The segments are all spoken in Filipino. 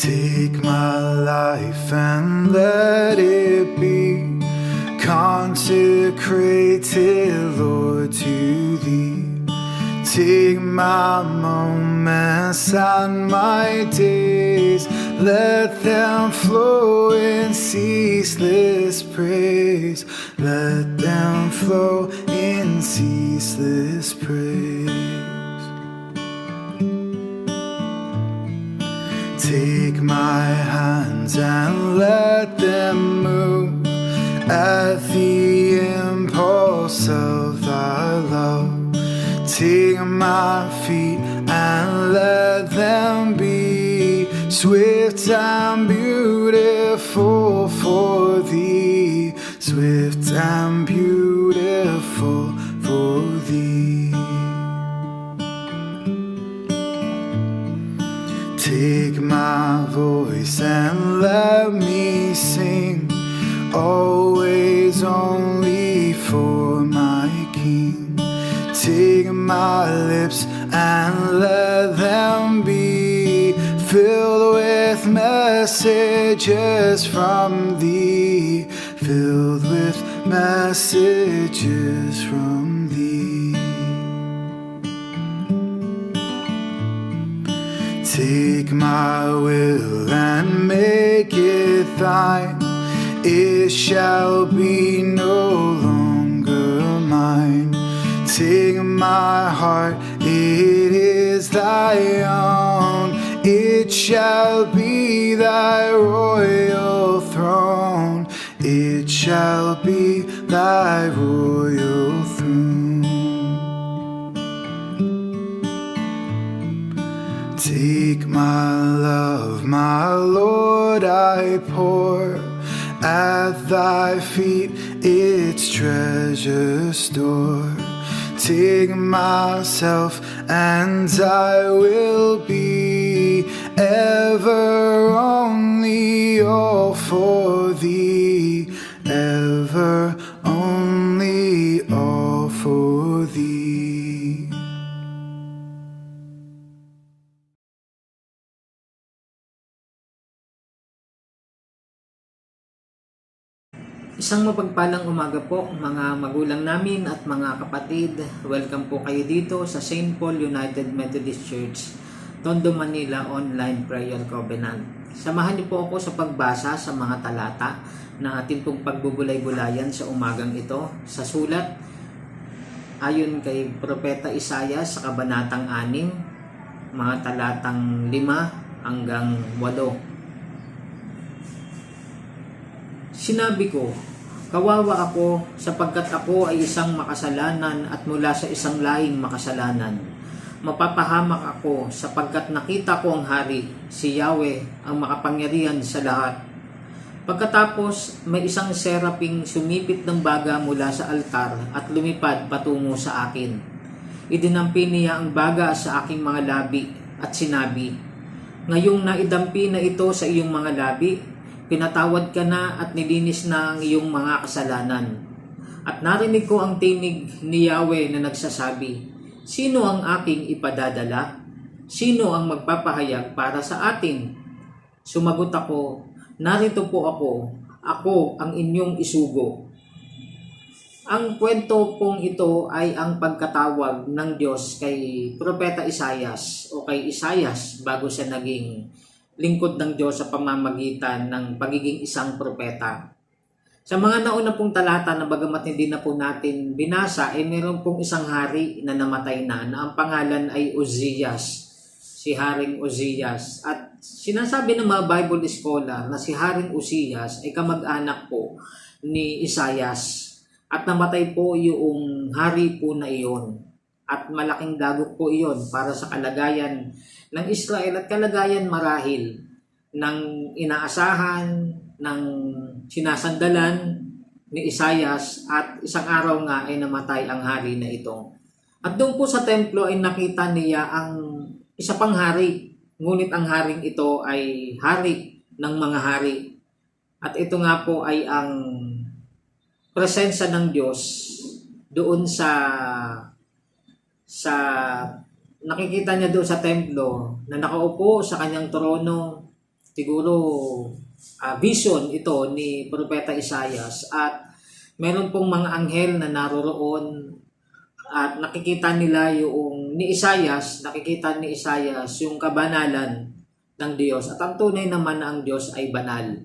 Take my life and let it be consecrated, Lord, to Thee. Take my moments and my days, let them flow in ceaseless praise. Let them flow in ceaseless praise. Take my hands and let them move at the impulse of Thy love. Take my feet and let them be swift and beautiful for Thee, swift and beautiful for Thee. Take my voice and let me sing, always only for my King. Take my lips and let them be filled with messages from Thee, filled with messages from Thee. Take my will and make it Thine, it shall be no longer mine. Take my heart, it is Thy own, it shall be Thy royal throne, it shall be Thy royal throne. Take my love, my Lord, I pour at Thy feet, its treasure store. Take myself and I will be ever only all for Thee, ever only all for Thee. Isang mapagpalang umaga po mga magulang namin at mga kapatid. Welcome po kayo dito sa St. Paul United Methodist Church, Tondo, Manila Online Prayer Covenant. Samahan niyo po ako sa pagbasa sa mga talata na ating pong pagbubulay-bulayan sa umagang ito sa sulat ayon kay Propeta Isaiah sa Kabanatang 6, mga talatang 5 hanggang 8. Sinabi ko, kawawa ako sapagkat ako ay isang makasalanan at mula sa isang lahing makasalanan. Mapapahamak ako sapagkat nakita ko ang hari, si Yahweh, ang makapangyarihan sa lahat. Pagkatapos, may isang seraping sumipit ng baga mula sa altar at lumipad patungo sa akin. Idinampi niya ang baga sa aking mga labi at sinabi, ngayong naidampi na ito sa iyong mga labi, pinatawad ka na at nilinis na ang iyong mga kasalanan. At narinig ko ang tinig ni Yahweh na nagsasabi, sino ang aking ipadadala? Sino ang magpapahayag para sa atin? Sumagot ako, narito po ako ang inyong isugo. Ang kwento pong ito ay ang pagkatawag ng Diyos kay Propeta Isaias o kay Isaias bago siya naging lingkod ng Diyos sa pamamagitan ng pagiging isang propeta. Sa mga nauna pong talata na bagamat hindi na po natin binasa, meron pong isang hari na namatay na ang pangalan ay Uzias, si Haring Uzias. At sinasabi ng mga Bible scholar na si Haring Uzias ay kamag-anak po ni Isaias. At namatay po yung hari po na iyon. At malaking dagok po iyon para sa kalagayan ng Israel at kalagayan marahil ng inaasahan, ng sinasandalan ni Isaias, at isang araw nga ay namatay ang hari na ito. At doon po sa templo ay nakita niya ang isa pang hari, ngunit ang haring ito ay hari ng mga hari. At ito nga po ay ang presensya ng Diyos doon sa nakikita niya doon sa templo na nakaupo sa kanyang trono siguro vision ito ni Propeta Isaias, at meron pong mga anghel na naroroon at nakikita nila yung nakikita ni Isaias yung kabanalan ng Diyos, at ang tunay naman na ang Diyos ay banal.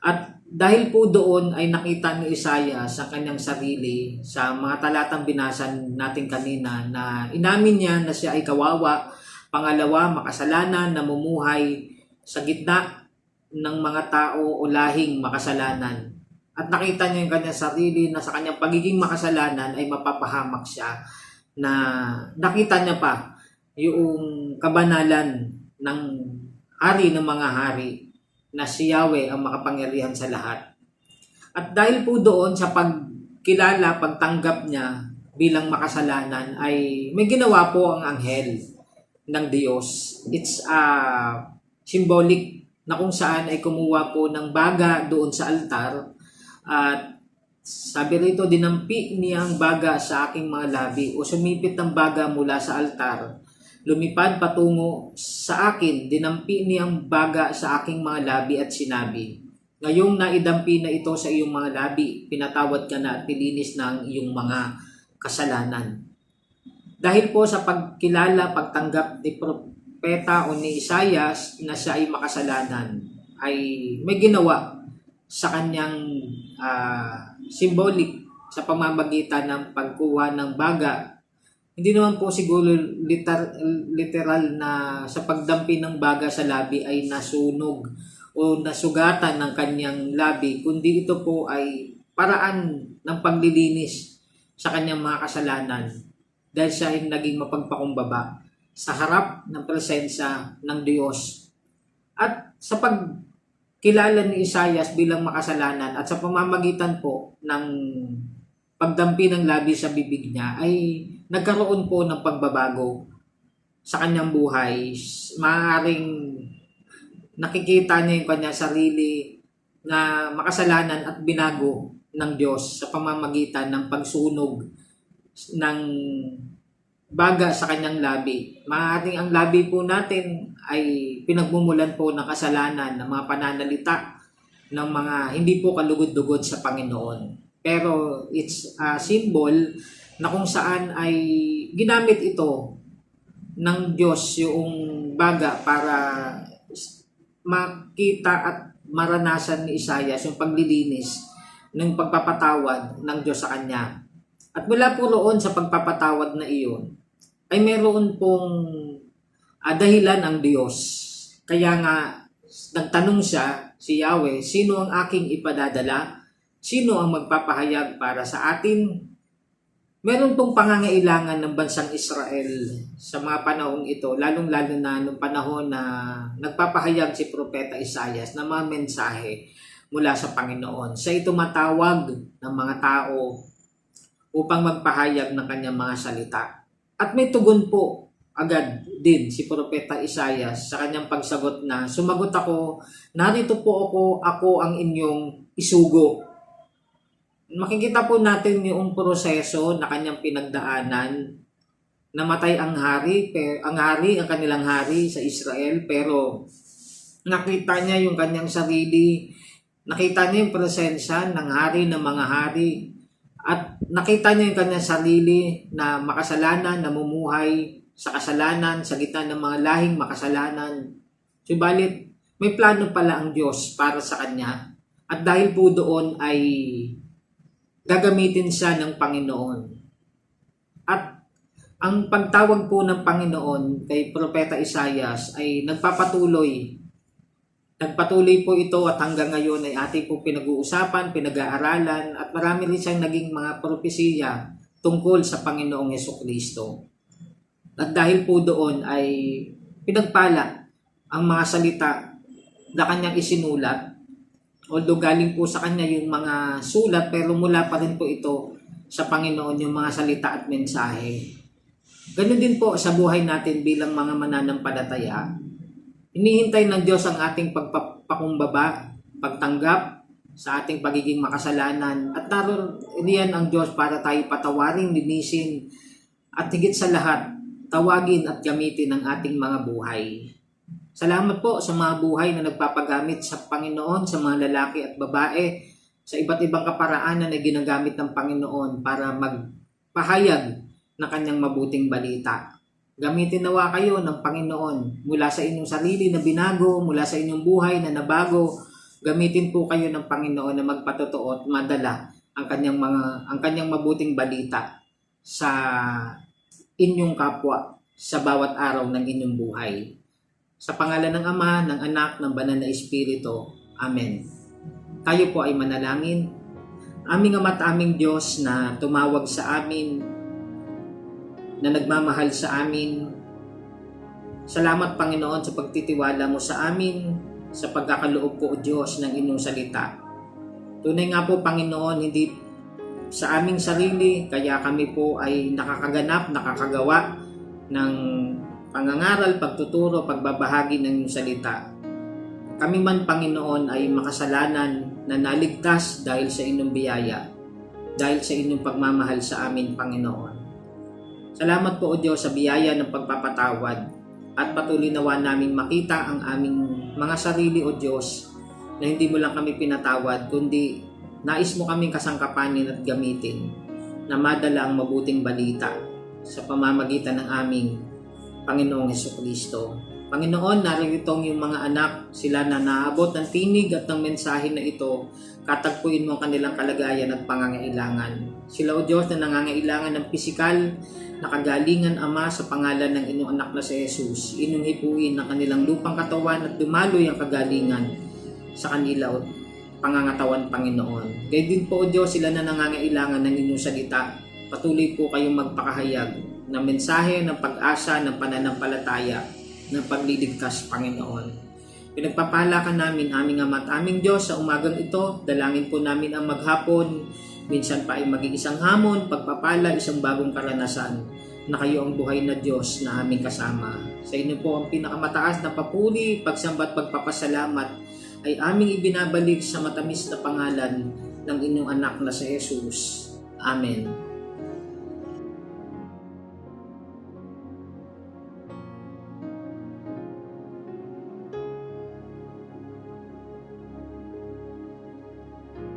At dahil po doon ay nakita ni Isaias sa kanyang sarili sa mga talatang binasa natin kanina, na inamin niya na siya ay kawawa, pangalawa makasalanan, namumuhay sa gitna ng mga tao o lahing makasalanan. At nakita niya yung kanyang sarili na sa kanyang pagiging makasalanan ay mapapahamak siya, na nakita niya pa yung kabanalan ng hari ng mga hari, na si Yahweh ang makapangyarihan sa lahat. At dahil po doon sa pagkilala, pagtanggap niya bilang makasalanan, ay may ginawa po ang anghel ng Diyos. It's symbolic na kung saan ay kumuha po ng baga doon sa altar, at sabi rito, dinampi niya ang baga sa aking mga labi, o sumipit ng baga mula sa altar, lumipad patungo sa akin, dinampi niya ang baga sa aking mga labi at sinabi, ngayong naidampi na ito sa iyong mga labi, pinatawad ka na at pilinis na ang iyong mga kasalanan. Dahil po sa pagkilala, pagtanggap ni Propeta o ni Isaias na siya ay makasalanan, ay may ginawa sa kanyang symbolic sa pamamagitan ng pagkuha ng baga. Hindi naman po siguro literal na sa pagdampi ng baga sa labi ay nasunog o nasugatan ng kanyang labi, kundi ito po ay paraan ng paglilinis sa kanyang mga kasalanan, dahil siya ay naging mapagpakumbaba sa harap ng presensya ng Diyos. At sa pagkilala ni Isaias bilang makasalanan at sa pamamagitan po ng pagdampi ng labi sa bibig niya, ay nagkaroon po ng pagbabago sa kanyang buhay. Maaaring nakikita niya yung kanyang sarili na makasalanan at binago ng Diyos sa pamamagitan ng pagsunog ng baga sa kanyang labi. Maaaring ang labi po natin ay pinagmumulan po ng kasalanan, ng mga pananalita, ng mga hindi po kalugod-dugod sa Panginoon. Pero it's a symbol na kung saan ay ginamit ito ng Diyos yung baga para makita at maranasan ni Isaias yung paglilinis ng pagpapatawad ng Diyos sa kanya. At mula po roon sa pagpapatawad na iyon, ay meron pong dahilan ang Diyos. Kaya nga, nagtanong siya, si Yahweh, sino ang aking ipadadala? Sino ang magpapahayag para sa atin? Meron pong pangangailangan ng bansang Israel sa mga panahong ito, lalong-lalo na nung panahon na nagpapahayag si Propeta Isaias ng mga mensahe mula sa Panginoon. Siya ito matawag ng mga tao upang magpahayag ng kanyang mga salita. At may tugon po agad din si Propeta Isaias sa kanyang pagsagot na, sumagot ako, narito po ako ang inyong isugo. Makikita po natin yung proseso na kanyang pinagdaanan. Namatay ang hari, ang kanilang hari sa Israel, pero nakita niya yung kanyang sarili, nakita niya yung presensya ng hari ng mga hari, at nakita niya yung kanyang sarili na makasalanan, namumuhay sa kasalanan, sa gitna ng mga lahing makasalanan. Subalit, may plano pala ang Diyos para sa kanya, at dahil po doon ay gagamitin siya ng Panginoon. At ang pagtawag po ng Panginoon kay Propeta Isaias ay nagpatuloy po ito, at hanggang ngayon ay ating po pinag-uusapan, pinag-aaralan, at marami rin siyang naging mga propesiya tungkol sa Panginoong Hesukristo. At dahil po doon ay pinagpala ang mga salita na kanyang isinulat. Although galing po sa kanya yung mga sulat, pero mula pa rin po ito sa Panginoon yung mga salita at mensahe. Ganun din po sa buhay natin bilang mga mananampalataya. Hinihintay ng Diyos ang ating pagpapakumbaba, pagtanggap sa ating pagiging makasalanan, at naroon riyan ang Diyos para tayo patawarin, linisin, at higit sa lahat, tawagin at gamitin ang ating mga buhay. Salamat po sa mga buhay na nagpapagamit sa Panginoon, sa mga lalaki at babae, sa iba't ibang kaparaanan na ginagamit ng Panginoon para magpahayag ng kanyang mabuting balita. Gamitin nawa kayo ng Panginoon mula sa inyong sarili na binago, mula sa inyong buhay na nabago. Gamitin po kayo ng Panginoon na magpatotoo at madala ang kanyang mabuting balita sa inyong kapwa sa bawat araw ng inyong buhay. Sa pangalan ng Ama, ng Anak, ng Banal na Espiritu. Amen. Tayo po ay manalangin. Aming Ama at aming Diyos na tumawag sa amin, na nagmamahal sa amin. Salamat Panginoon sa pagtitiwala mo sa amin, sa pagkakaloob po o Diyos ng inyong salita. Tunay nga po Panginoon, hindi sa aming sarili, kaya kami po ay nakakagawa ng pangangaral, pagtuturo, pagbabahagi ng iyong salita. Kami man Panginoon ay makasalanan na naligtas dahil sa inyong biyaya, dahil sa inyong pagmamahal sa amin Panginoon. Salamat po o Diyos sa biyaya ng pagpapatawad at patuloy nawa naming makita ang aming mga sarili o Diyos na hindi mo lang kami pinatawad kundi nais mo kaming kasangkapanin at gamitin na madala ang mabuting balita sa pamamagitan ng aming Panginoong Hesukristo. Panginoon, narito yung mga anak, sila na naabot ng tinig at ng mensahe na ito, katagpuin mo ang kanilang kalagayan at pangangailangan. Sila o Diyos na nangangailangan ng pisikal na kagalingan Ama sa pangalan ng inyong anak na si Jesus. Inyong hipuin ang kanilang lupang katawan at dumaloy ang kagalingan sa kanila o pangangatawan Panginoon. Gayun din po o Diyos, sila na nangangailangan ng inyong salita. Patuloy po kayong magpakahayag ng mensahe, ng pag-asa, ng pananampalataya, ng pagliligtas, Panginoon. Pinagpapala ka namin, aming Ama at aming Diyos, sa umagang ito. Dalangin po namin ang maghapon, minsan pa ay maging isang hamon, pagpapala, isang bagong karanasan, na kayo ang buhay na Diyos na aming kasama. Sa inyo po ang pinakamataas na papuri, pagsamba at pagpapasalamat ay aming ibinabalik sa matamis na pangalan ng inyong anak na si Jesus. Amen.